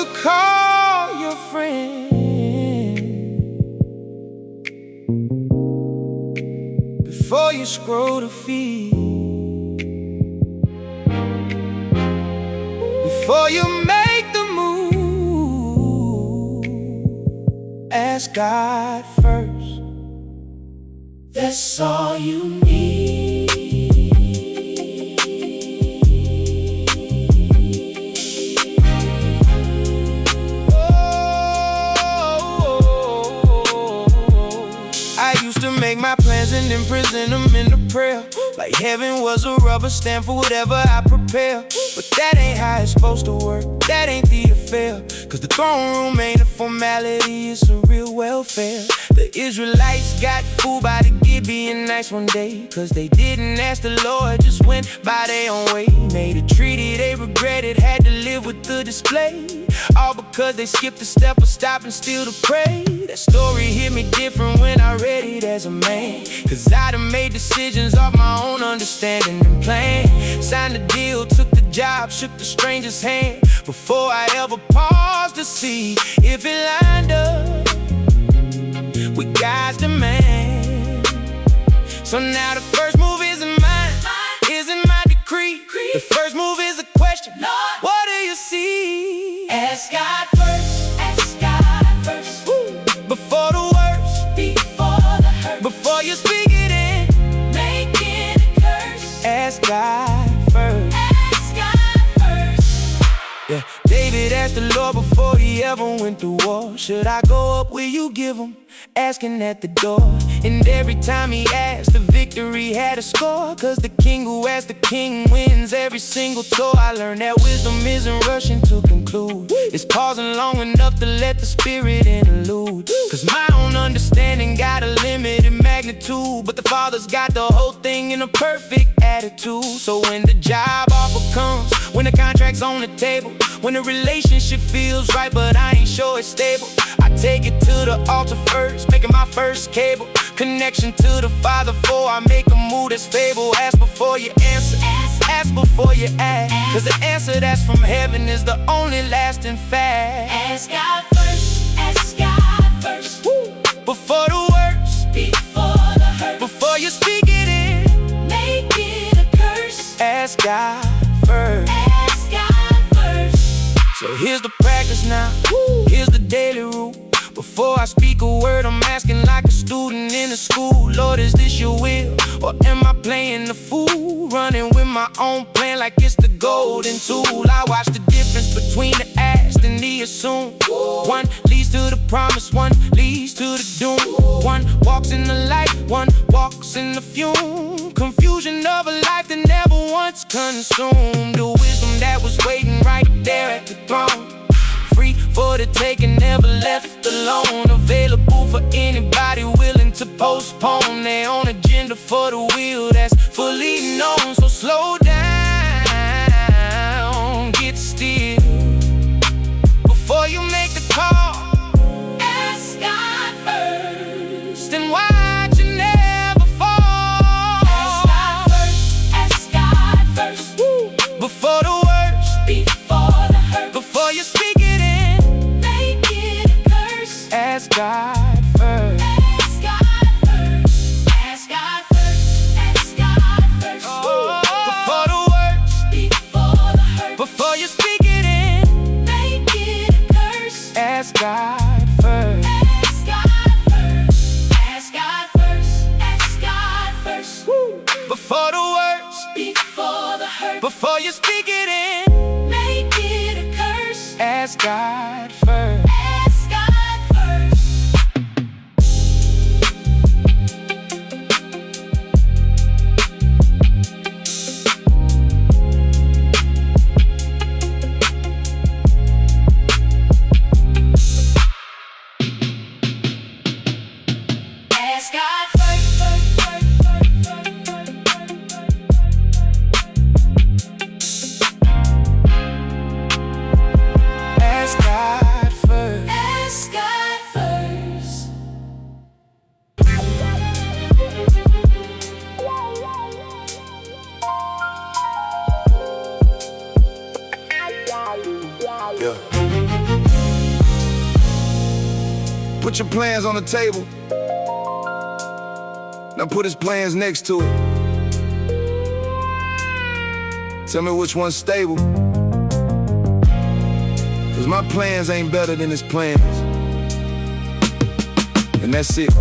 you call your friend, before you scroll the feed, before you make the move, ask God first. That's all you need. I used to make my plans and then present them into prayer, like heaven was a rubber stamp for whatever I prepare. But that ain't how it's supposed to work, that ain't the affair. Cause the throne room ain't a formality, it's a real welfare. The Israelites got fooled by the Gibeonites one day, cause they didn't ask the Lord, just went by their own way. Made a treaty they regretted, had to live with the display, all because they skipped a step or stopped and still to pray. That story hit me different when I read it as a man, cause I done made decisions off my own understanding and plan. Signed the deal, took the job, shook the stranger's hand, before I ever paused to see if it lined up with God's demand. So now the first move isn't mine, isn't my decree. The first move is a question, Lord, what do you see? Ask God first, ask God first. Before the worst, before the hurt, before you speak it in, make it a curse. Ask God first, ask God first. Yeah, David asked the Lord before he ever went to war, should I go up, will you give him? Asking at the door, and every time he asked, the victory had a score. Cause the king who asks the king wins every single tour. I learned that wisdom isn't rushing to conclude, it's pausing long enough to let the spirit interlude. Cause my own understanding got a limited magnitude, but the Father's got the whole thing in a perfect attitude. So when the job offer comes, when the contract's on the table, when the relationship feels right but I ain't sure it's stable, I take it to the altar first, making my first cable connection to the Father before I make a move that's fable. Ask before you answer, ask before you ask, cause the answer that's from heaven is the only lasting fact. Ask God first, ask God first. Before the worst, before the hurt, before you speak it in, make it a curse. Ask God first, ask God first. So here's the practice now, here's the daily rule. Before I speak a word, I'm asking like a student in a school, Lord, is this your will? Or am I playing the fool? Running with my own plan like it's the golden tool. I watch the difference between the asked and the assumed. One leads to the promise, one leads to the doom. One walks in the light, one walks in the fume. Confusion of a life that never once consumed. The wisdom that was waiting right there at the throne, free for the taking, never left alone. Available for anybody willing to postpone their own agenda for the will that's fully known. So slow down, get still, before you make the call. Ask God first and watch you never fall. Ask God first, ask God first. Before the worst, before the hurt, before you speak it in, make it a curse. Ask God first, ask God first, ask God first, ask God first. Before the worst, before the hurt, before you speak it in, make it a curse. Ask God first, ask God first, ask God first, ask God first. Before the worst, before the hurt, before you speak it in, make it a curse. Ask God first, ask God first. Ask God first. Ask God put your plans on the table. Now put his plans next to it. Tell me which one's stable. Cause my plans ain't better than his plans. And that's it.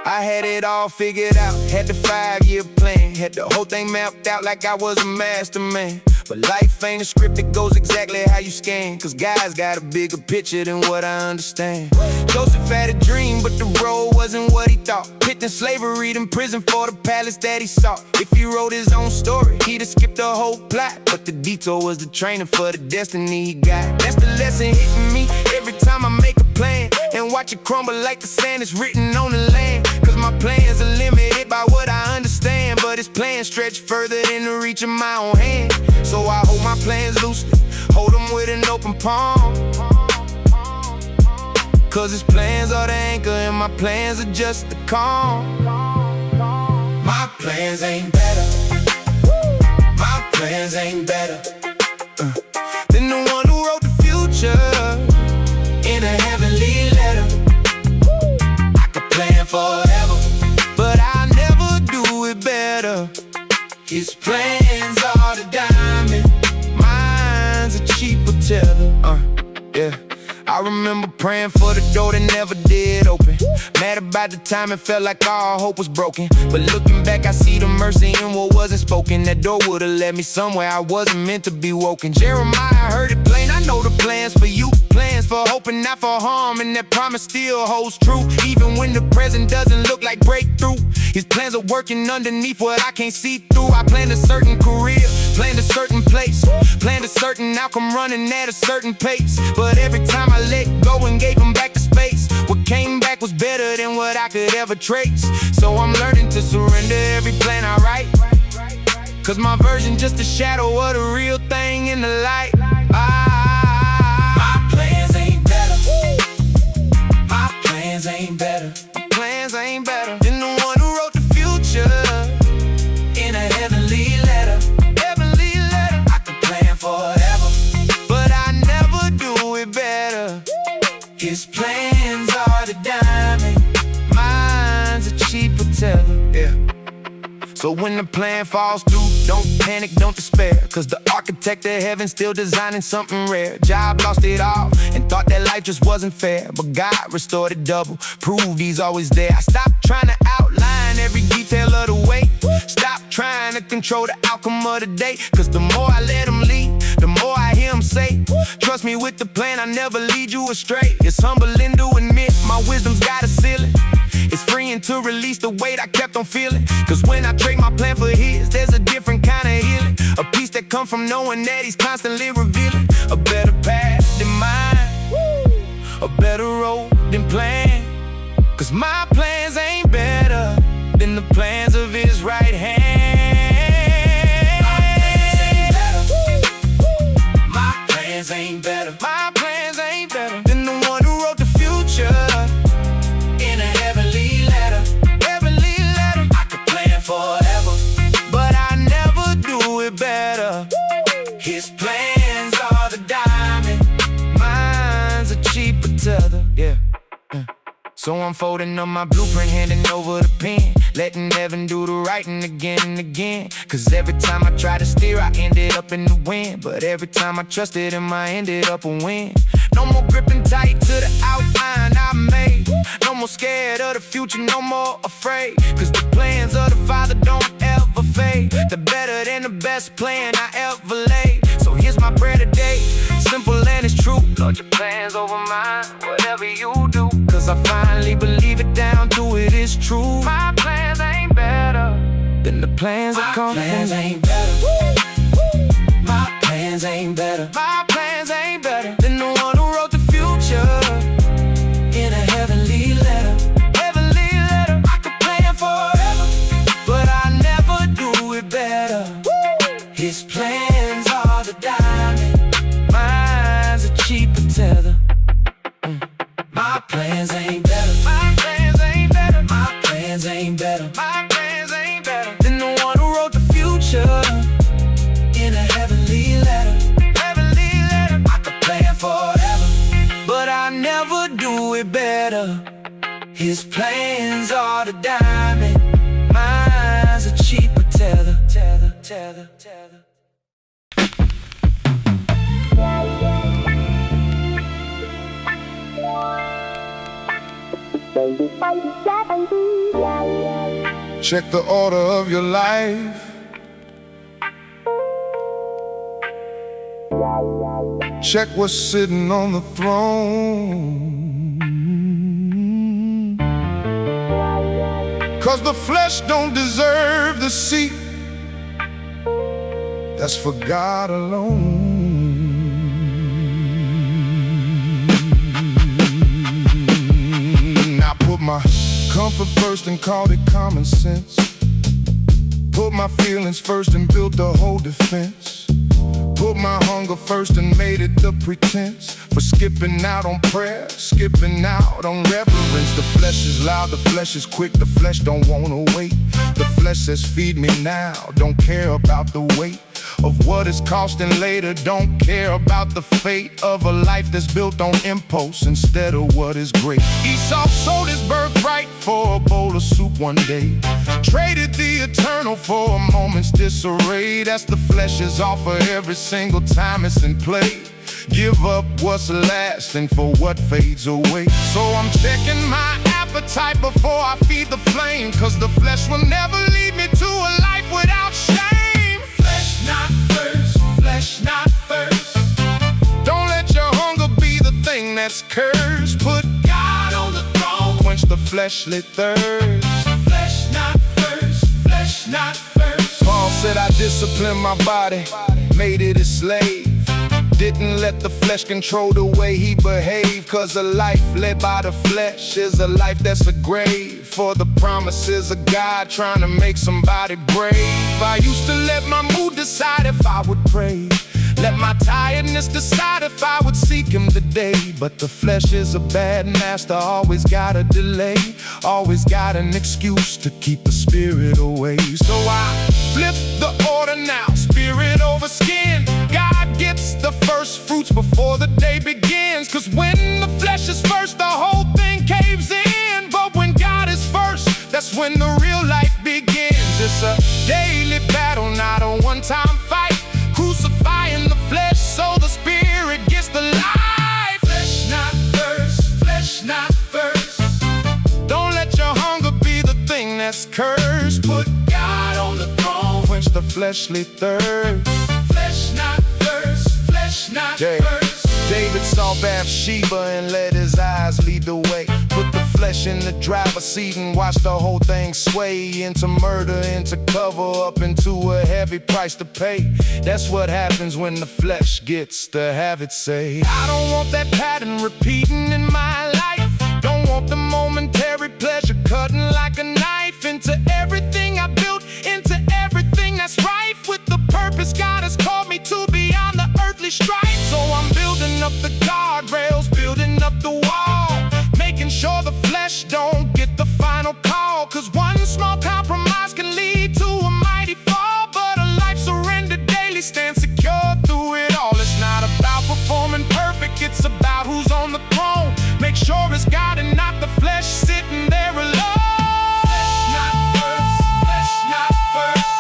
I had it all figured out, had the 5-year plan, had the whole thing mapped out like I was a master man. But life ain't a script that goes exactly how you scan, cause guys got a bigger picture than what I understand. Joseph had a dream, but the road wasn't what he thought. Picked in slavery, then prison for the palace that he sought. If he wrote his own story, he'd have skipped the whole plot. But the detour was the training for the destiny he got. That's the lesson hitting me every time I make a plan, and watch it crumble like the sand is written on the land. Cause my plans are limited by what I understand, but his plans stretch further than the reach of my own hand. So I hold my plans loosely, hold them with an open palm. Cause his plans are the anchor and my plans are just the calm. My plans ain't better, my plans ain't better than the one who wrote the future in a heavenly letter. I could plan forever, but I'll never do it better. His plans are the diamond, mine's a cheaper tether. Yeah. I remember praying for the door that never did open. Mad about the time it felt like all hope was broken. But looking back, I see the mercy in what wasn't spoken. That door would've led me somewhere I wasn't meant to be woken. Jeremiah heard it plain, I know the plans for you. Plans for hope and not for harm, and that promise still holds true. Even when the present doesn't look like breakthrough, his plans are working underneath what I can't see through. I planned a certain career, planned a certain place, planned a certain outcome running at a certain pace. But every time I let go and gave him back the space, what came back was better than what I could ever trace. So I'm learning to surrender every plan I write, cause my version just a shadow of the real thing in the light. My plans ain't better, my plans ain't better, my plans ain't better than the one who wrote the future in a heavenly letter. Heavenly letter. I could plan forever, but I never do it better. His plans are the diamond, mine's a cheaper tether. Yeah. So when the plan falls through, don't panic, don't despair, cause the architect of heaven still designing something rare. Job lost it all and thought that life just wasn't fair, but God restored it double, proved he's always there. I stopped trying to outline every detail of the way, stop trying to control the outcome of the day. Cause the more I let him lead, the more I hear him say, trust me with the plan, I never lead you astray. It's humbling to admit my wisdom's got a ceiling. It's freeing to release the weight I kept on feeling. Cause when I trade my plan for his, there's a different kind of healing. A peace that comes from knowing that he's constantly revealing a better path than mine, a better road than planned. Cause my plans ain't better than the plans of his right hand. My plans ain't better, my plans ain't better than the one who wrote the future in a heavenly letter. Heavenly letter. I could plan forever, but I never do it better. His plans are the diamond, mine's a cheaper tether. Yeah. So I'm folding up my blueprint, handing over the pen, letting heaven do the writing again and again. Cause every time I tried to steer, I ended up in the wind. But every time I trusted him, I ended up a win. No more gripping tight to the outline I made, no more scared of the future, no more afraid. Cause the plans of the Father don't ever fade. They're better than the best plan I ever laid. So here's my prayer today, simple and it's true. Lord, your plans over mine, whatever you do. Cause I finally believe it down to it is true. My plans ain't better than the plans that come from. My plans ain't better, my plans ain't better, my plans ain't better than the one who wrote the future in a heavenly letter. Heavenly letter. I could plan forever, but I never do it better. His plans are the diamond, mine's a cheaper tether. My plans ain't better, my plans ain't better, my plans ain't better, my plans ain't better than the one who wrote the future in a heavenly letter. Heavenly letter. I could plan for never do it better. His plans are the diamond, mine's a cheaper tether. Check the order of your life. Check what's sitting on the throne. 'Cause the flesh don't deserve the seat that's for God alone. I put my comfort first and called it common sense. Put my feelings first and built the whole defense. Put my hunger first and made it the pretense for skipping out on prayer, skipping out on reverence. The flesh is loud, the flesh is quick, the flesh don't wanna wait. The flesh says feed me now, don't care about the weight of what it's costing later. Don't care about the fate of a life that's built on impulse instead of what is great. Esau sold his birthright for a bowl of soup one day. Traded the eternal for a moment's disarray. That's the flesh's offer every single time it's in play. Give up what's lasting for what fades away. So I'm checking my appetite before I feed the flame, 'cause the flesh will never lead me to a life without shame. Flesh not first, flesh not first. Don't let your hunger be the thing that's cursed. Put God on the throne, quench the fleshly thirst. Flesh not first, flesh not first. Paul said I disciplined my body, made it a slave. Didn't let the flesh control the way he behaved. 'Cause a life led by the flesh is a life that's a grave for the promises of God, trying to make somebody brave. I used to let my mood decide if I would pray, let my tiredness decide if I would seek him today. But the flesh is a bad master, always got a delay, always got an excuse to keep the spirit away. So I flip the order now, spirit over skin. God gets the first fruits before the day begins. 'Cause when the flesh is first, the whole thing caves in. But when God is first, that's when the real life begins. It's a daily battle, not a one-time fight. Crucifying the flesh so the spirit gets the life. Flesh not first, flesh not first. Don't let your hunger be the thing that's cursed. Put God on the throne, quench the fleshly thirst. Flesh not first, flesh not first. David saw Bathsheba and let his eyes lead the way. Put the flesh in the driver's seat and watch the whole thing sway into murder, into cover up, into a heavy price to pay. That's what happens when the flesh gets to have its say. I don't want that pattern repeating in my life. Don't want the momentary pleasure cutting like a knife into everything I built, into everything that's rife with the purpose God has called me to beyond the earthly strife. So I'm building up the guardrails, building up the wall, making sure the flesh don't get the final call. 'Cause one small compromise can lead to a mighty fall, but a life surrendered daily stands secure through it all. It's not about performing perfect, it's about who's on the throne. Make sure it's God and not the flesh sitting there alone. Flesh not first, flesh not first.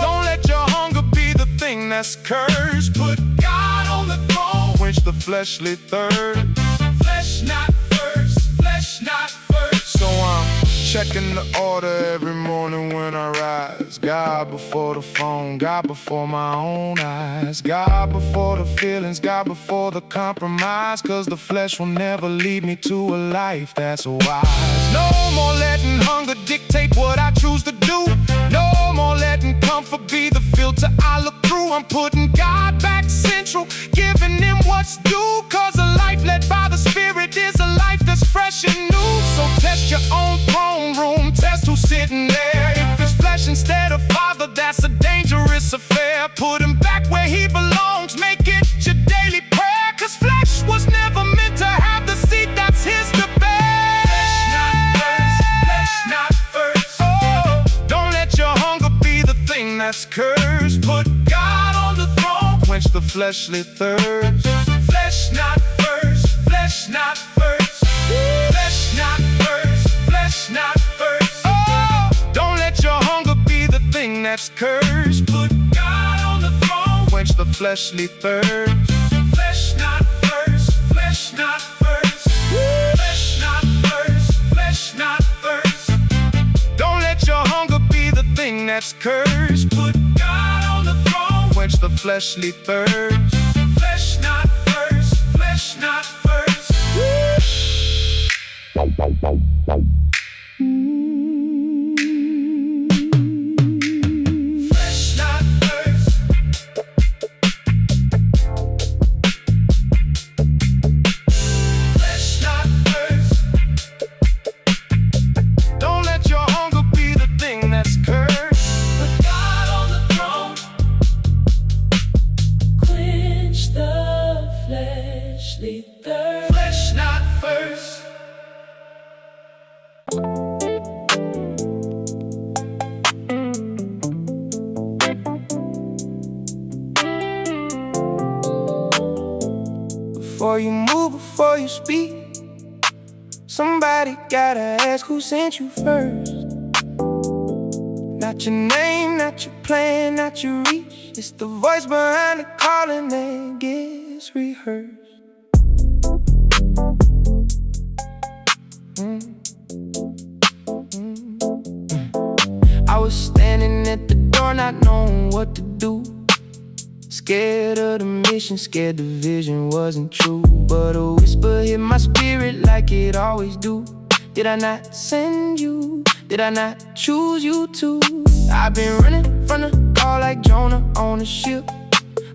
Don't let your hunger be the thing that's cursed. Put God on the throne, quench the fleshly thirst. Flesh not first, flesh not first. So I'm checking the order every morning when I rise. God before the phone, God before my own eyes. God before the feelings, God before the compromise. 'Cause the flesh will never lead me to a life that's wise. No more letting hunger dictate what I choose to do. No more letting comfort be the filter I look through. I'm putting God back central, giving him what's due. 'Cause a life led by the Spirit is a life that's fresh and new. So test your own throne room, test who's sitting there. If it's flesh instead of Father, that's a dangerous affair. Put him back where he belongs, make it your daily prayer. 'Cause flesh was never meant to have the seat that's his to bear. Flesh not first, flesh not first. Oh, don't let your hunger be the thing that's cursed. Put God on the throne, quench the fleshly thirst. Flesh not first, flesh not fleshly thirst. Flesh not first, flesh not first. Flesh not first, flesh not first. Don't let your hunger be the thing that's cursed. Put God on the throne. Quench the fleshly thirst. Flesh not first, flesh not first. Flesh not first. Flesh not first. Don't let your hunger be the thing that's cursed. Put God on the throne. Quench the fleshly thirst. Flesh not first. Before you move, before you speak, somebody gotta ask who sent you first. Not your name, not your plan, not your reach. It's the voice behind the calling that gets rehearsed. I was standing at the door not knowing what to do. Scared of the mission, scared the vision wasn't true. But a whisper hit my spirit like it always do. Did I not send you? Did I not choose you too? I've been running from the call like Jonah on a ship,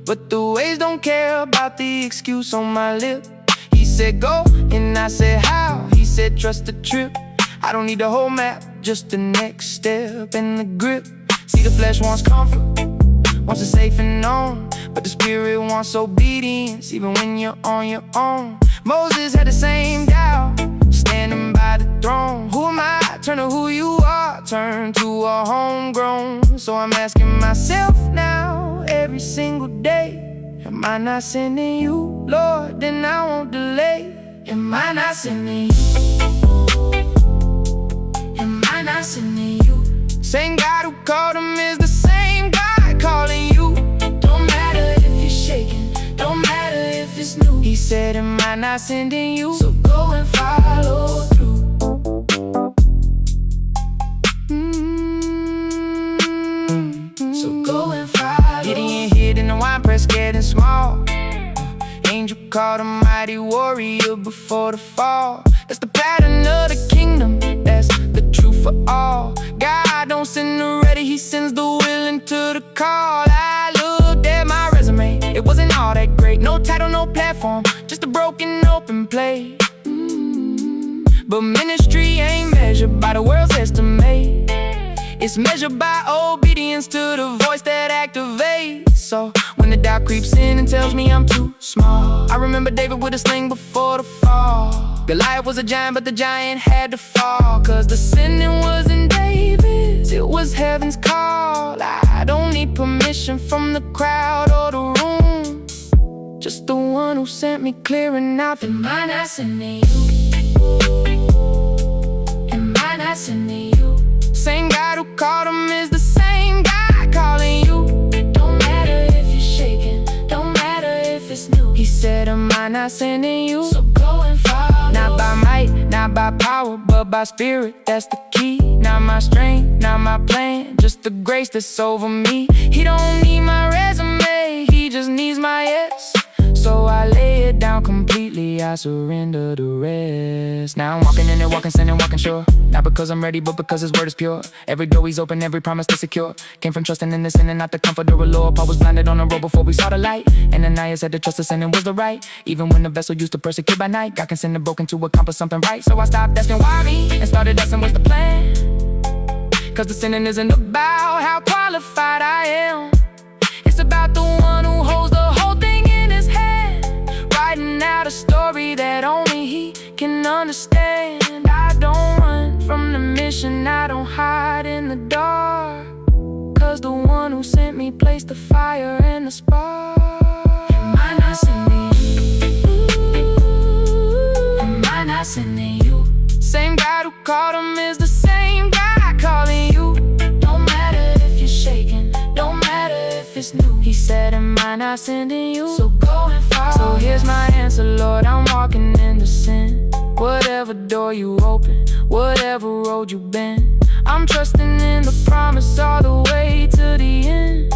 but the waves don't care about the excuse on my lip. He said go, and I said how? He said trust the trip. I don't need the whole map, just the next step and the grip. See, the flesh wants comfort, wants it safe and known, but the spirit wants obedience, even when you're on your own. Moses had the same doubt, standing by the throne. Who am I? Turn to who you are, turn to a homegrown. So I'm asking myself now, every single day, am I not sending you, Lord? Then I won't delay. Am I not sending you? Am I not sending you? Same God who called him is the same God calling you. Don't matter if you're shaking, don't matter if it's new. He said, am I not sending you? So go and follow through. So go and follow. Gideon hid in the wine press, scared and small. Angel called a mighty warrior before the fall. That's the pattern of the kingdom, that's the truth for all. God don't send the ready, he sends the willing to the call. I looked at my resume, it wasn't all that great. No title, no platform, just a broken open plate. But ministry ain't measured by the world's estimate. It's measured by obedience to the voice that activates. So when the doubt creeps in and tells me I'm too small, I remember David with a sling before the fall. Goliath was a giant, but the giant had to fall. Cause the sinning wasn't David's, it was heaven's call. I don't need permission from the crowd or the room, just the one who sent me clearing out. Am I not sending you? Am I not sending you? Same God who called him is the same God calling you. Don't matter if you're shaking, don't matter if it's new. He said, am I not sending you? So go and follow. Not by might, not by power, but by spirit, that's the key. Not my strength, not my plan, just the grace that's over me. He don't need my resume, he just needs my yes. So I lay it down completely, I surrender the rest. Now I'm walking in and walking, sending, walking sure. Not because I'm ready, but because his word is pure. Every door he's open, every promise is secure. Came from trusting in the sin and not the comfort of the Lord. Paul was blinded on the road before we saw the light. And Ananias had to trust the sin and was the right. Even when the vessel used to persecute by night, God can send the broken to accomplish something right. So I stopped asking why me and started asking what's the plan. Cause the sinning isn't about how qualified I am. It's about the one who holds the whole thing in his hand, writing out a story that only he can understand. I don't run from the mission, I don't hide in the dark, cause the one who sent me placed the fire and the spark. Am I not sending you? Am I not sending you? Same God who called him is the same God calling you. Don't matter if you're shaking, don't matter if it's new. He said, am I not not sending you? So go and follow. So here's my answer, Lord, I'm walking in the sin. Whatever door you open, whatever road you been, I'm trusting in the promise all the way to the end.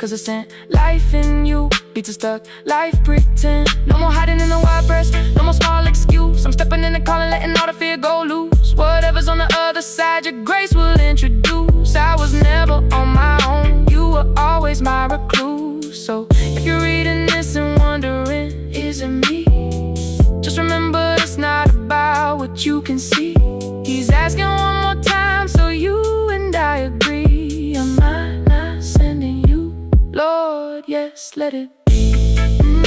Cause I sent life in you, beats are stuck, life pretend. No more hiding in the wild press, no more small excuse. I'm stepping in the call and letting all the fear go loose. Whatever's on the other side, your grace will introduce. I was never on my own, you were always my recluse. So if you're reading this and wondering, is it me? Just remember it's not about what you can see. He's asking one more time, so you and I agree. Am I not sending you? Lord, yes, let it be. Am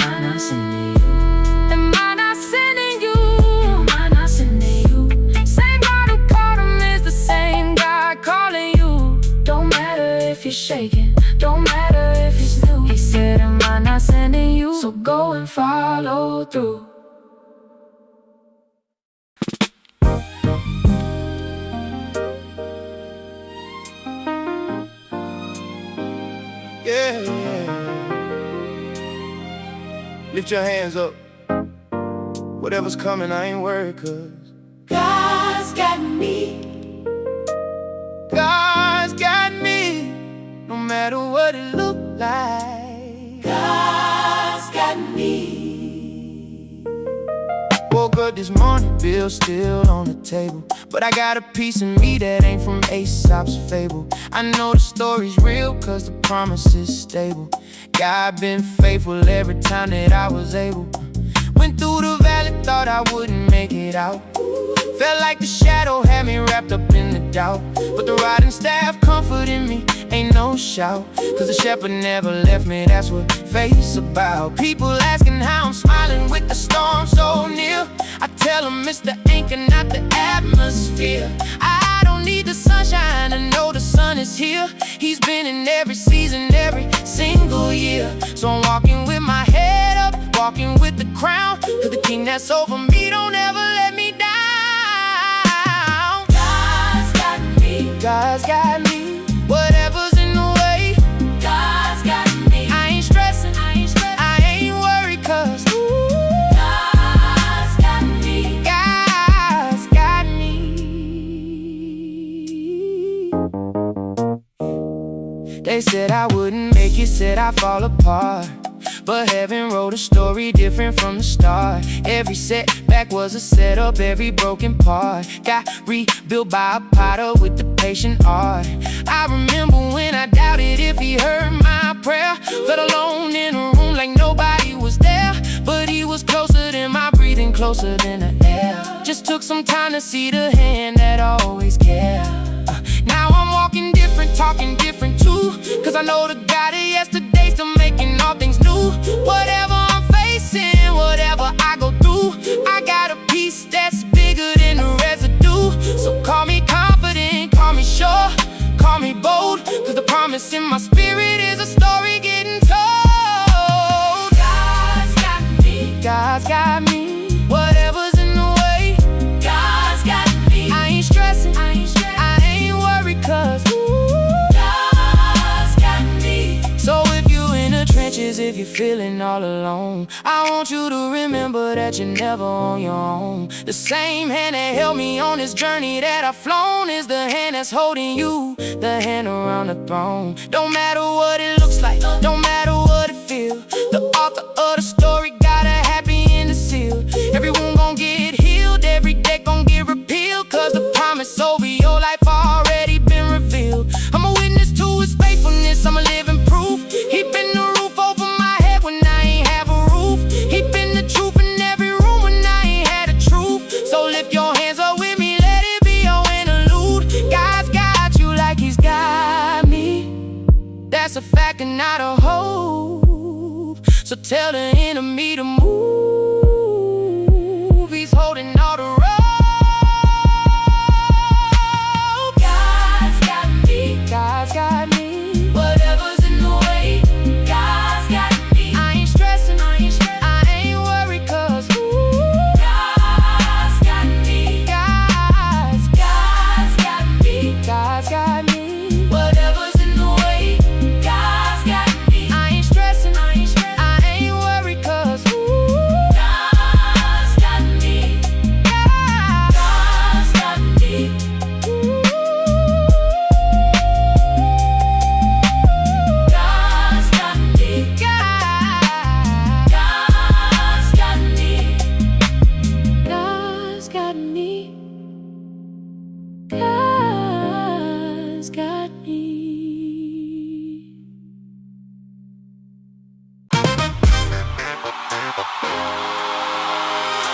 I not sending you? Am I not sending you? Am I not sending you? Same God who called him is the same God calling you. Don't matter if you're shaking, don't matter if it's new. He said, am I not sending you? So go and follow through. Yeah, yeah. Lift your hands up. Whatever's coming, I ain't worried, cause God's got me. God's got me. No matter what it look like, God's got me. woke up this morning, bill still on the table, but I got a piece of me that ain't from Aesop's fable. I know the story's real, cause the promise is stable. God been faithful every time that I was able. Went through the valley, thought I wouldn't make it out. Felt like the shadow had me wrapped up in the doubt, but the rod and staff comforting me, ain't no shout. Cause the shepherd never left me, that's what faith's about. People asking how I'm smiling with the storm so near. I tell them it's the anchor, not the atmosphere. I don't need the sunshine to know the sun is here. He's been in every season, every single year. So I'm walking with my head up, walking with the crown, cause the king that's over me don't ever let me down. God's got me. Whatever's in the way, God's got me. I ain't stressing, I ain't worried, cause God's got me. God's got me. They said I wouldn't make it, said I'd fall apart, but heaven wrote a story different from the start. Every setback was a setup, every broken part got rebuilt by a potter with the patient art. I remember when I doubted if he heard my prayer. Felt alone in a room like nobody was there, but he was closer than my breathing, closer than the air. Just took some time to see the hand that always cared. Now I'm walking different, talking different too, cause I know the God of yesterday still making all things new. Whatever I'm facing, whatever I go through, I got a peace that's bigger than the residue. So call me confident, call me sure, call me bold, cause the promise in my spirit is a story getting told. God's got me. God's got me. Whatever's in the way, God's got me. I ain't stressing, I ain't worried, cause God's got me. so if you in the trenches, if you're feeling all alone, I want you to remember that you're never on your own. The same hand that held me on this journey that I've flown is the hand that's holding you, the hand around the throne. Don't matter what it looks like, don't matter what it feels, the author of the story got a happy end to seal. Everyone gon' get healed, every day gon' get repealed, cause the promise over your life already been revealed. I'm a witness to his faithfulness, I'm a living proof. He been the roof over my head when I ain't have a roof. He been the truth in every room when I ain't had a truth. So lift your hands up with me, let it be your interlude. God's got you like he's got me. That's a fact and not a hope.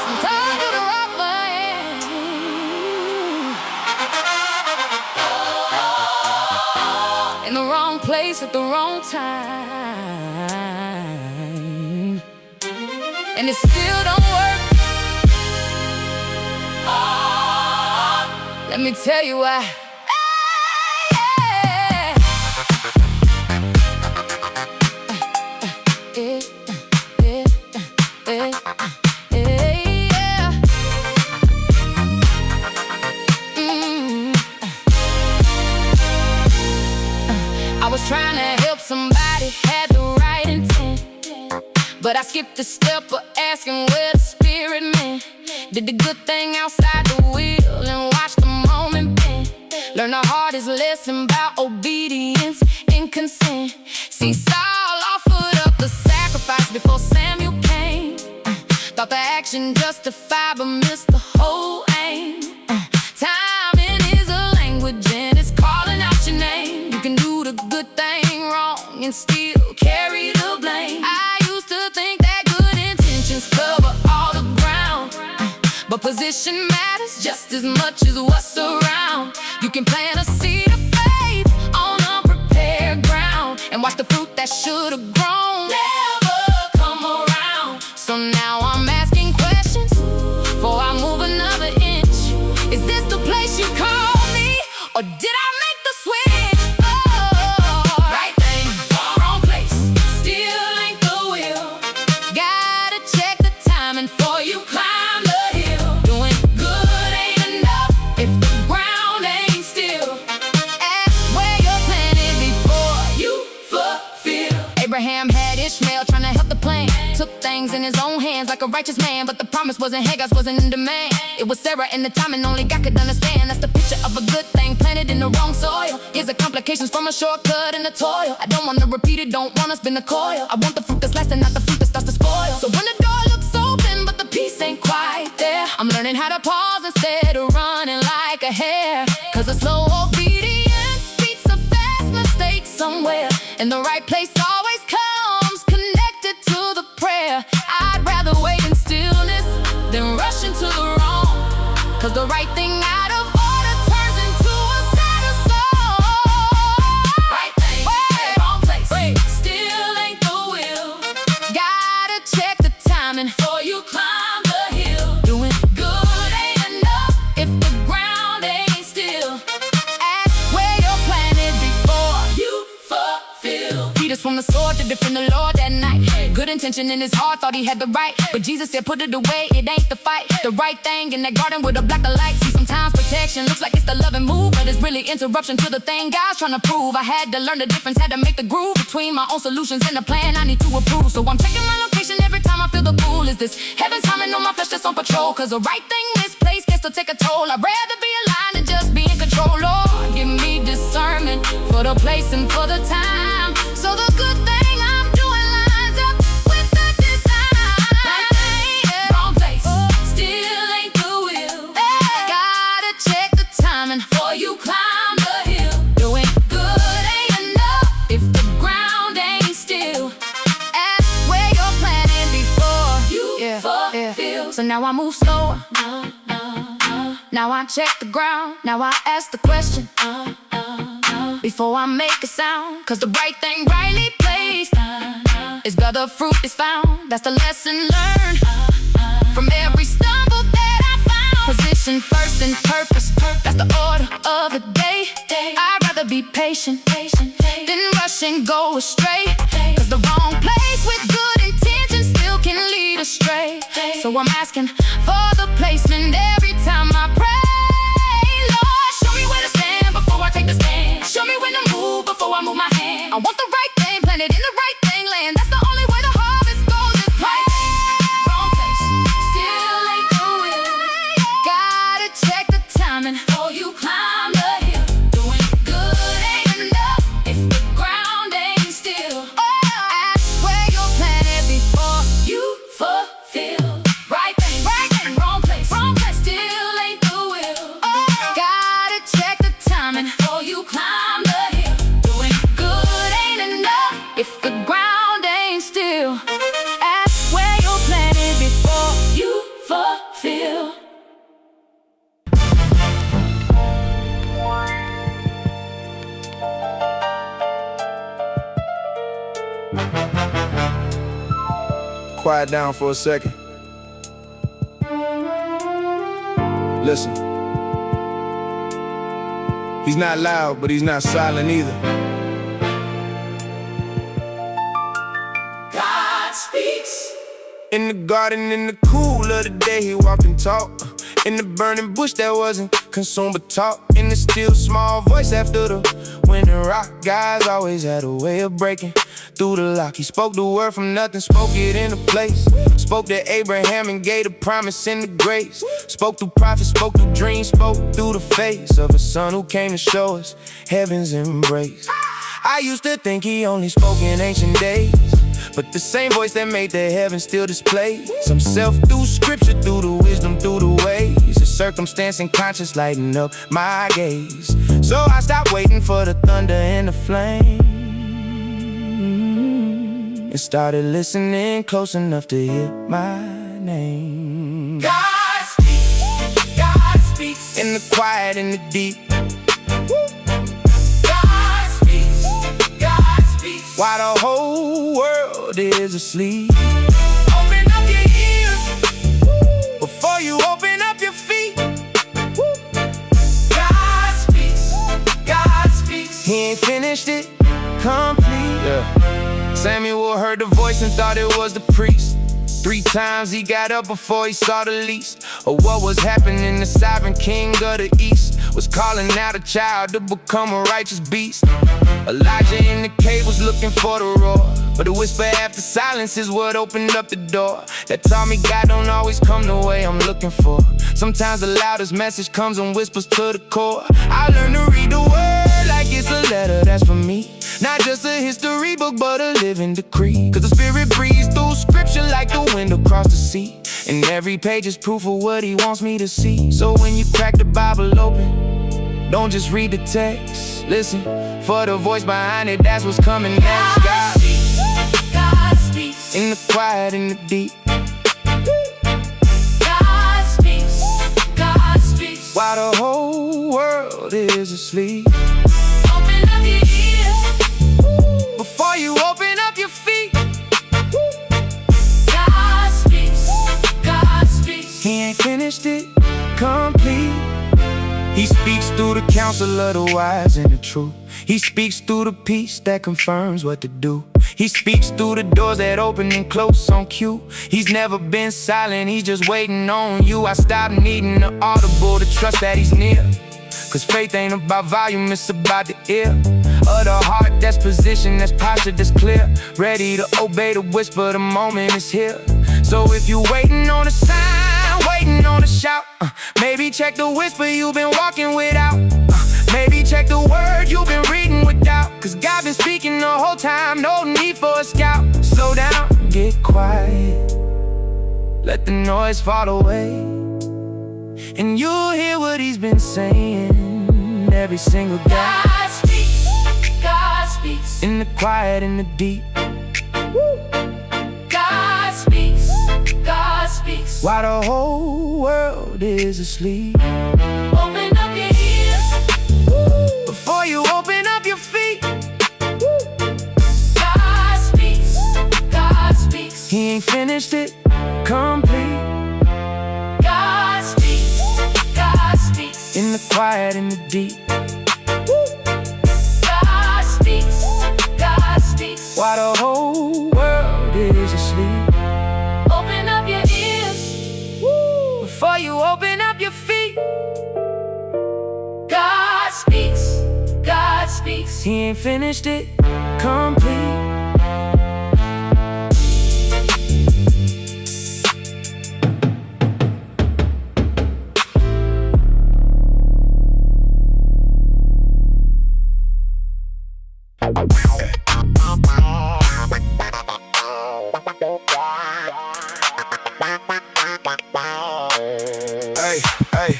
Sometimes do the right thing in the wrong place at the wrong time, and it still don't work. Let me tell you why. I was trying to help somebody, had the right intent, but I skipped a step of asking where the spirit meant. Did the good thing outside the wheel and watched the moment bend. Learn the hardest lesson about obedience and consent. See, Saul offered up the sacrifice before Samuel came. Thought the action justified but missed the whole aim. Timing is a language and it's calling out your name. You can do the good thing wrong and still carry the blame. I used to think that good intentions cover all the ground, but position matters just as much as what's around. You can plant a seed of faith on unprepared ground and watch the fruit that should have grown never come around. So now I'm asking questions before I move another inch. Is this the place you call me, or did I make the switch? Oh, right thing, wrong place, still ain't the will. Gotta check the timing before you climb the hill. Doing good ain't enough if the ground ain't still. Ask where you're planted before you fulfill. Abraham had Ishmael trying to help the plan. Took things in his own hands like a righteous man, but the promise wasn't Hagar's, wasn't in demand. It was Sarah and the timing only God could understand. That's the picture of a good thing planted in the wrong soil. Here's the complications from a shortcut and a toil. I don't wanna repeat it, don't wanna spin the coil. I want the fruit that's lasting, not the fruit that starts to spoil. So when the door looks open but the peace ain't quite there, I'm learning how to pause instead of running like a hare. Cause a slow obedience beats a fast mistake somewhere, and the right place always comes connected to the prayer. I'd rather wait in stillness than rush into the wrong, cause the right thing out of order turns into a sadder song. Right thing, wrong place, still ain't the will. Gotta check the timing before you climb the hill. Doing good ain't enough if the ground ain't still. Ask where you're planted before you fulfill. Peter's from the sword to defend the Lord that night. Good intention in his heart, thought he had the right, but Jesus said put it away, it ain't the fight. The right thing in that garden with a black of light. See, sometimes protection looks like it's the loving move, but it's really interruption to the thing God's trying to prove. I had to learn the difference, had to make the groove between my own solutions and the plan I need to approve. So I'm checking my location every time I feel the pull. Is this heaven's timing on my flesh that's on patrol? Cause the right thing misplaced can still take a toll. I'd rather be aligned than just be in control. Lord, give me discernment for the place and for the time, so the good thing I'm doing lines up with the design. Right thing, wrong place, still ain't the will. Gotta check the timing before you climb the hill. Doing good ain't enough if the ground ain't still. Ask where you're planted before you fulfill. So now I move slower. Now I check the ground. Now I ask the question before I make a sound. Cause the right thing rightly placed is where the fruit is found. That's the lesson learned from every stumble that I found. Position first and purpose, that's the order of the day. I'd rather be patient than rush and go astray. Cause the wrong place with good intentions still can lead astray. So I'm asking for the placement every time I pray. Lord, show me where to stand before I take the stand. Show me when to move before I move my hand. I want the right thing planted in the right thing land. That's the only way the harvest goes is right. Wrong place, still ain't the will. Gotta check the timing before you climb the hill. Doing good ain't enough if the ground ain't still. Ask where you're planted before you fulfill. Right thing, wrong place, still quiet down for a second. Listen. He's not loud, but he's not silent either. God speaks. In the garden, in the cool of the day, he walked and talked. In the burning bush that wasn't consumed but talk. In the still small voice after the wind and rock. Guys always had a way of breaking through the lock. He spoke the word from nothing, spoke it into place. Spoke to Abraham and gave the promise in the grace. Spoke through prophets, spoke through dreams, spoke through the face of a son who came to show us heaven's embrace. I used to think he only spoke in ancient days, but the same voice that made the heavens still displays himself through scripture, through the wisdom, through the ways of circumstance and conscience lighting up my gaze. So I stopped waiting for the thunder and the flame and started listening close enough to hear my name. God speaks. God speaks. In the quiet, in the deep, God speaks. God speaks. while the whole world is asleep. Open up your ears Before you open up your feet, God speaks. God speaks. he ain't finished it complete. Samuel heard the voice and thought it was the priest. 3 times he got up before he saw the least of what was happening. The sovereign king of the east was calling out a child to become a righteous beast. Elijah in the cave was looking for the roar, but a whisper after silence is what opened up the door. That taught me God don't always come the way I'm looking for. Sometimes the loudest message comes in whispers to the core. I learned to read the word like it's a letter that's for me, not just a history book, but a living decree. Cause the Spirit breathes through scripture like the wind across the sea, and every page is proof of what he wants me to see. So when you crack the Bible open, don't just read the text, listen for the voice behind it, that's what's coming next. God speaks. God speaks. In the quiet, in the deep, God speaks. God speaks. while the whole world is asleep. Open up your ears. Before you open up your feet, God speaks. God speaks. he ain't finished it complete. He speaks through the counsel of the wise and the true. He speaks through the peace that confirms what to do. He speaks through the doors that open and close on cue. He's never been silent, he's just waiting on you. I stopped needing the audible to trust that he's near. Cause faith ain't about volume, it's about the ear of the heart that's positioned, that's postured, that's clear, ready to obey the whisper the moment it's here. So if you waiting on a sign, waiting on a shout, maybe check the whisper you've been walking without. Maybe check the word you've been reading without. Cause God been speaking the whole time, no need for a scout. Slow down, get quiet, let the noise fall away, and you'll hear what he's been saying every single day. God speaks. God speaks. In the quiet, in the deep, God speaks. God speaks. while the whole world is asleep. Open up your ears. Before you open up your feet, God speaks. God speaks. he ain't finished it complete. God speaks. God speaks. In the quiet, in the deep, God speaks. God speaks. while the whole world is asleep. Open up your ears. Before you open up your feet, God speaks. God speaks. he ain't finished it complete. Hey,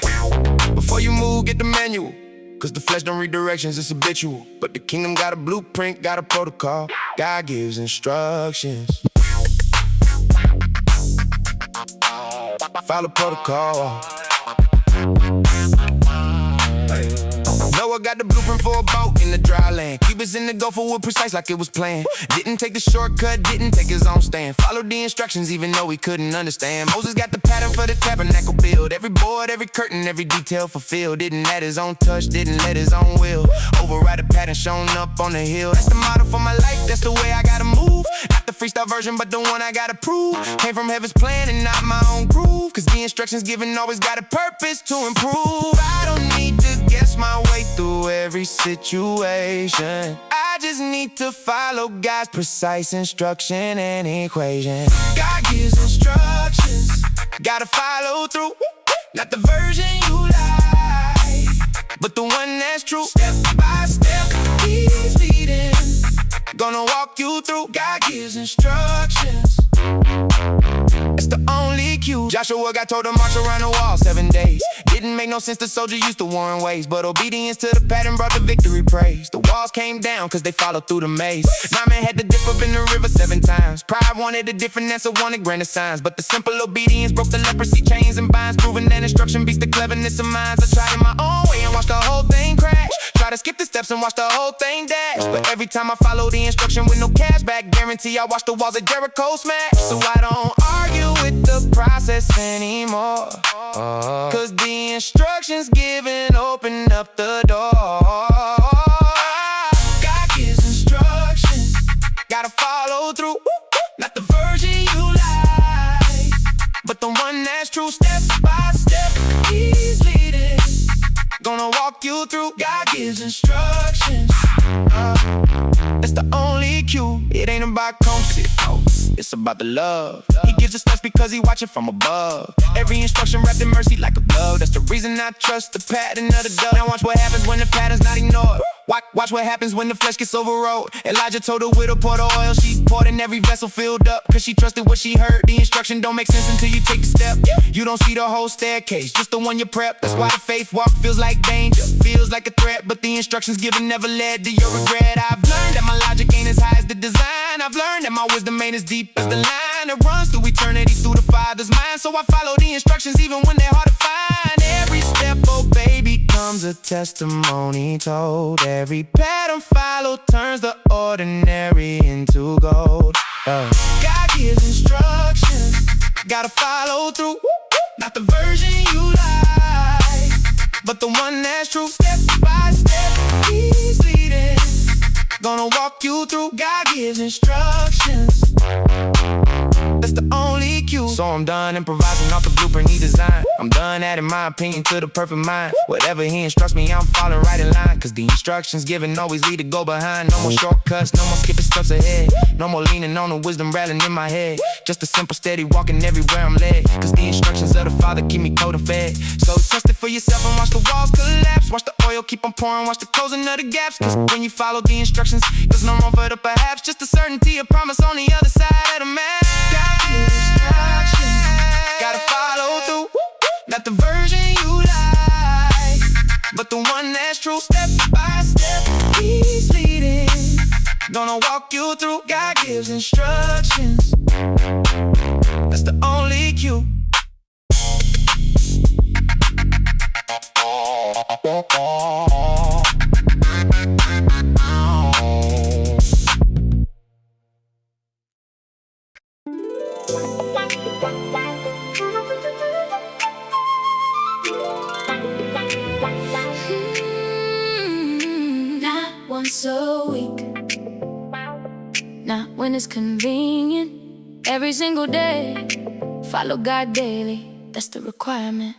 before you move, get the manual. Cause the flesh don't read directions, it's habitual. But the kingdom got a blueprint, got a protocol. God gives instructions. Follow protocol. Hey. Know Joshua got the blueprint for a boat in the dry land. Cubans in the Gulf were precise like it was planned. Didn't take the shortcut, didn't take his own stand. Followed the instructions even though he couldn't understand. Moses got the pattern for the tabernacle build. Every board, every curtain, every detail fulfilled. Didn't add his own touch, didn't let his own will override the pattern shown up on the hill. That's the motto for my life, that's the way I gotta move. Not the freestyle version, but the one I gotta prove. Came from heaven's plan and not my own groove. Cause the instructions given always got a purpose to improve. I don't need to guess my way through every situation. I just need to follow God's precise instruction and equation. God gives instructions, gotta follow through. Not the version you like, but the one that's true. Step by step, He's leading. Gonna walk you through. God gives instructions, it's the only cue. Joshua got told to march around the wall 7 days. Didn't make no sense, the soldier used to warring ways. But obedience to the pattern brought the victory praise. The walls came down cause they followed through the maze. Naaman had to dip up in the river 7 times. Pride wanted a different answer, wanted grander signs. But the simple obedience broke the leprosy chains and binds. Proving that instruction beats the cleverness of minds. I tried it my own way and watched the whole thing crash. Try to skip the steps and watch the whole thing dash. But every time I follow the instruction with no cash back, guarantee I watch the walls of Jericho smash. So I don't argue with the process anymore, cause the instructions given open up the door. God gives instructions, gotta follow through. Not the version you like, but the one that's true. Step by step, He's leading. Gonna walk you through. God gives instructions, that's the only cue. It ain't about conceit, it's about the love. He gives us steps because He watching from above. Every instruction wrapped in mercy like a glove. That's the reason I trust the pattern of the dove. Now watch what happens when the pattern's not ignored. Watch what happens when the flesh gets overrode. Elijah told the widow, pour the oil. She poured in every vessel filled up, cause she trusted what she heard. The instruction don't make sense until you take a step. You don't see the whole staircase, just the one you prep. That's why the faith walk feels like danger, feels like a threat. But the instructions given never led to your regret. I've learned that my logic ain't as high as the design. I've learned that my wisdom ain't as deep as the line that runs through eternity through the Father's mind. So I follow the instructions even when they're hard to find. Every step obeyed becomes a testimony told. Every pattern followed turns the ordinary into gold. God gives instructions, gotta follow through. Not the version you like, but the one that's true. Step by step, He's leading. Gonna walk you through. God gives instructions, that's the only cue. So I'm done improvising off the blueprint He designed. I'm done adding my opinion to the perfect mind. Whatever He instructs me, I'm falling right in line. Cause the instructions given always lead to go behind. No more shortcuts, no more skipping steps ahead. No more leaning on the wisdom rattling in my head. Just a simple steady walking everywhere I'm led. Cause the instructions of the Father keep me cold and fed. So trust it for yourself and watch the walls collapse. Watch the oil keep on pouring, watch the closing of the gaps. Cause when you follow the instructions, there's no room for the perhaps. Just a certainty, a promise on the other side of the map. God gives instructions, gotta follow through. Not the version you like, but the one that's true. Step by step, He's leading. Gonna walk you through. God gives instructions, that's the only cue. Not once a week, not when it's convenient. Every single day, follow God daily, that's the requirement.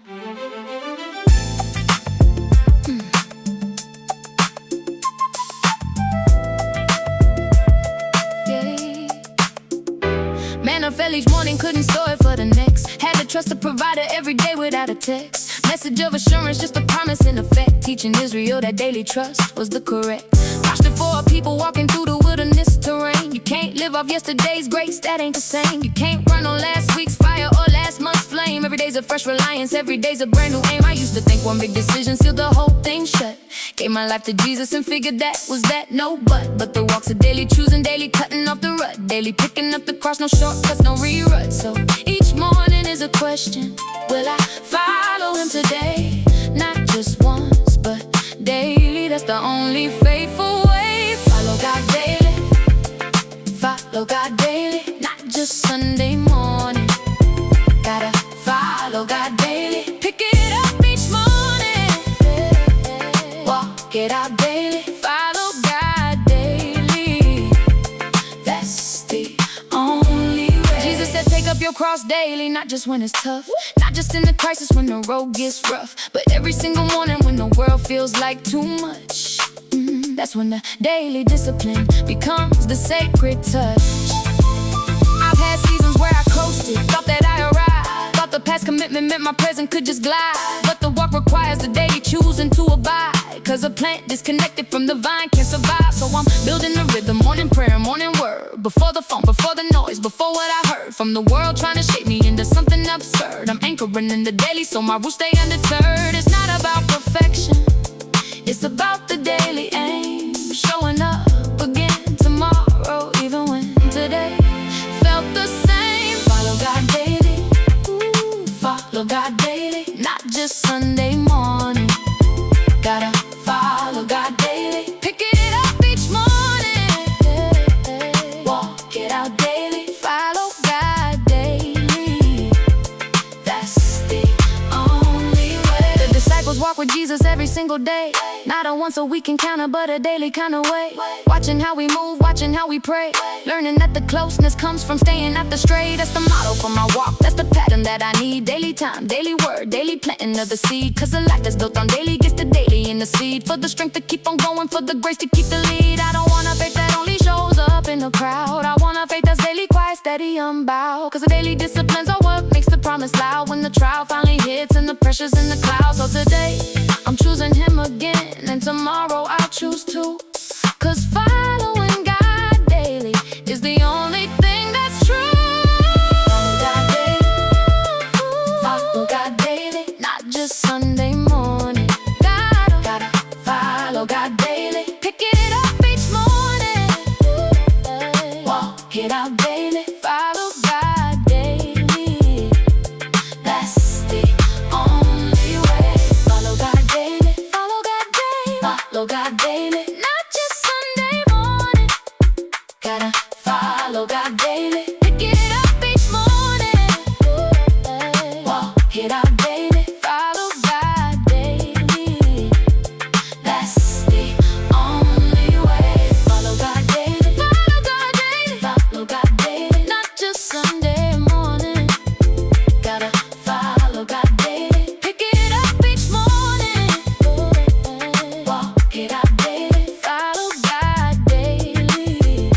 Man, I fell each morning, couldn't store it for the next. Had to trust the provider every day without a text. Message of assurance, just a promise in effect. Teaching Israel that daily trust was the correct. Watched it for people walking through the wilderness terrain. You can't live off yesterday's grace, that ain't the same. You can't run on last week's fire or last month's flame. Every day's a fresh reliance, every day's a brand new aim. I used to think one big decision sealed the whole thing shut. Gave my life to Jesus and figured that was that, no but the walks of daily choosing, daily cutting off the rut, daily picking up the cross, no shortcuts, no rerut. So each morning is a question, will I follow Him today? Not just once, but daily. that's the only faithful way. Follow God daily, follow God daily, not just Sunday morning. Gotta follow God daily, pick it up each morning, walk it out daily, follow God daily. That's the only way. Jesus said take up your cross daily, not just when it's tough, not just in the crisis when the road gets rough, but every single morning when the world feels like too much. That's when the daily discipline becomes the sacred touch. I've had seasons where I coasted, thought that I arrived, thought the past commitment meant my present could just glide. But the walk requires the daily choosing to abide, cause a plant disconnected from the vine can't survive. So I'm building the rhythm, morning prayer, morning word, before the phone, before the noise, before what I heard from the world trying to shape me into something absurd. I'm anchoring in the daily so my roots stay undeterred. It's not about perfection, it's about the daily aim, showing up again tomorrow, even when today felt the same. Follow God daily, follow God daily, not just Sunday morning. Gotta follow God daily, pick it up each morning, walk it out daily, follow God daily. That's the only way. The disciples walk with Jesus every single day, not a once a week encounter, but a daily kind of way. Watching how we move, watching how we pray, learning that the closeness comes from staying at the stray. That's the motto for my walk, that's the pattern that I need. Daily time, daily word, daily planting of the seed, cause a life that's built on daily gets the daily in the seed. For the strength to keep on going, for the grace to keep the lead. I don't want a faith that only shows up in the crowd, I want a faith that's daily, quiet, steady, unbowed. Cause the daily disciplines are what makes the promise loud, when the trial finally hits and the pressure's in the clouds. So today, I'm choosing Him again, and tomorrow I'll choose to. Cause following God daily is the only thing that's true. Follow God daily, not just Sunday morning. Gotta follow God daily, pick it up each morning, walk it out daily, follow God daily. That's the only way. Follow God daily, follow God daily, follow God daily, not just Sunday morning. Gotta follow God daily, pick it up each morning, walk it out daily, follow God daily. That's the only way. Follow God daily, follow God daily, follow God daily, not just Sunday morning. Gotta follow God daily, pick it up each morning, walk it out daily, follow God daily.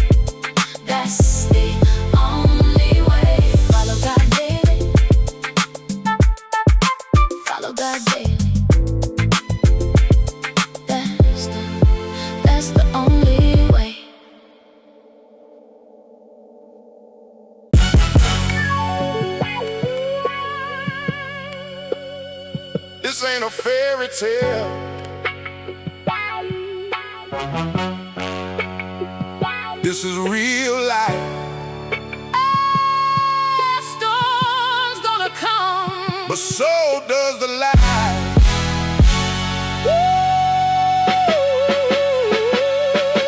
That's the only way. Follow God daily, follow God daily. That's the only way. This ain't a fairy tale. This is real life. Storm's gonna come, But so does the light.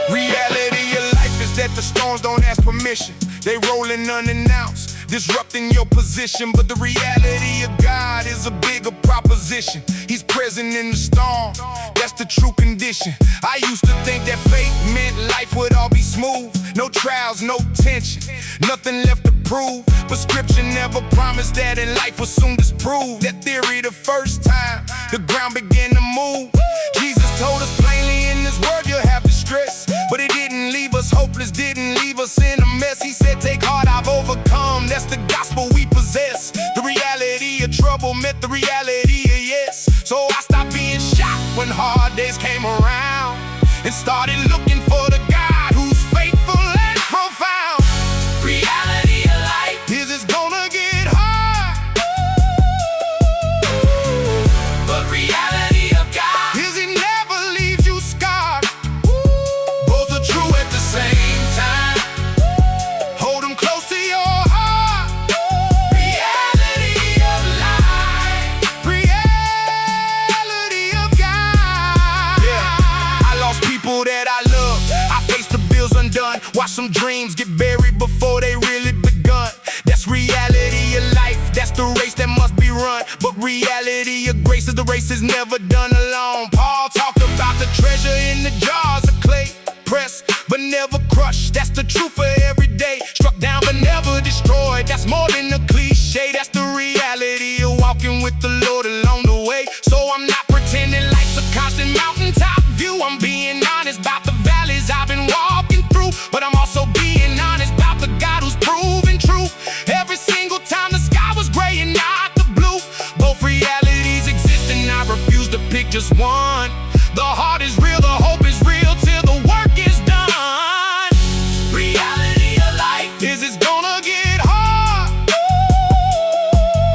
Reality of life is that the storms don't ask permission. They rolling unannounced, disrupting your position. But the reality of God is a bigger proposition. He's present in the storm, that's the true condition. I used to think that fate meant life would all be smooth, no trials, no tension, nothing left to prove. But scripture never promised that, and life will soon disprove that theory the first time the ground began to move. Jesus told us plainly, in this world you'll have distress, but He didn't leave us hopeless, didn't leave us in a mess. He said, take heart, I've overcome. That's the gospel we possess. The reality of trouble met the reality of yes. So I stopped being shocked when hard days came around, and started looking for the God who's faithful and profound. Reality of life is it's gonna get hard, but reality of God is He never leaves you scarred. Both are true at the same time. Hold them close to your heart. Reality of life, reality of God. Yeah. but reality of grace is the race is never done alone. Paul talked about the treasure in the jars of clay, pressed but never crushed. That's the truth for every day. Struck down but never destroyed. That's more than a cliche. That's the reality of walking with the Lord along the way. So I'm not pretending life's a constant mountaintop view. I'm being honest about the valleys I've been walking through, but I'm also being honest about the God who's proven true. Every single time the sky was gray and not the blue. Both realities exist and I refuse to pick just one. The heart is real, the hope is real till the work is done. Reality of life is it's gonna get hard.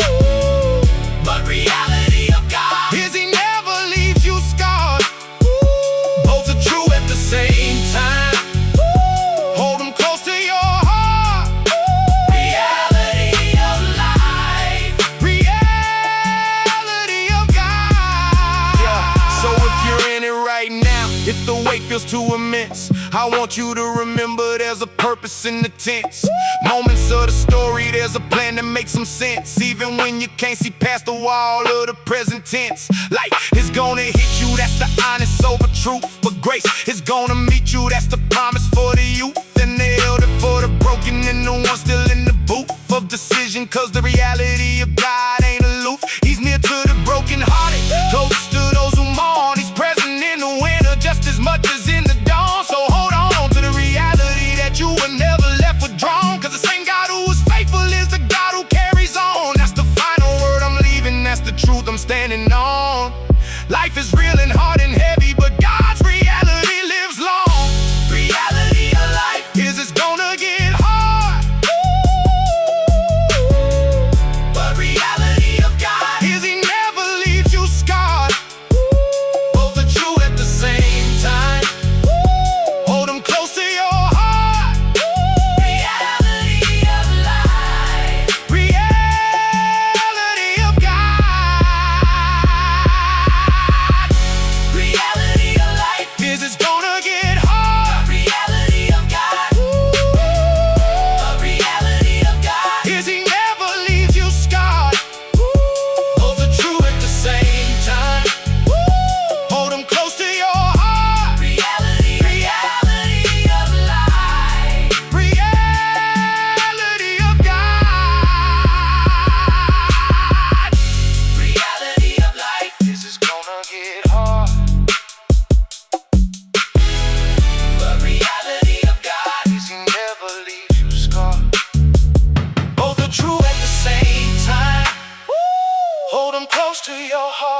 Ooh. But reality of God is He never leaves you scarred. Ooh. Both are true at the same time. Ooh. Hold them close to your heart. Ooh. Reality of life, reality of God. Yeah. So if you're in it right now, if the weight feels too immense, I want you to remember there's a purpose in the tense. Moments of the story, there's a plan that makes some sense. Even when you can't see past the wall of the present tense. Life is gonna hit you, that's the honest, sober truth. But grace is gonna meet you, that's the promise for the youth. And the elder for the broken and the one still in the booth of decision. Cause the reality of God ain't aloof. He's near to the broken hearted, close to those who mourn. He's present in the winter just as much as in the dawn. So hold on to the reality that you were never left withdrawn. Cause the same God who is faithful is the God who carries on. That's the final word I'm leaving, that's the truth I'm standing on. Life is real and hard and heavy, but God's reality lives long. Reality of life is it's gonna get hard. Ooh. But reality of God is He never leaves you scarred. Ooh. Both are true at the same time. Ooh. Hold them close to your heart. Ooh. Reality of life, reality of God. Reality of life is it's gonna get hard. Reality of God. Ooh. But reality of God is He never leaves you scarred. Ooh. Both are true at the same time. Ooh. Hold them close to your heart. Reality of life, reality of God. Reality of life is it's gonna get hard. But reality of God is He never leaves you scarred. Both are true at the same time. Hold them close to your heart.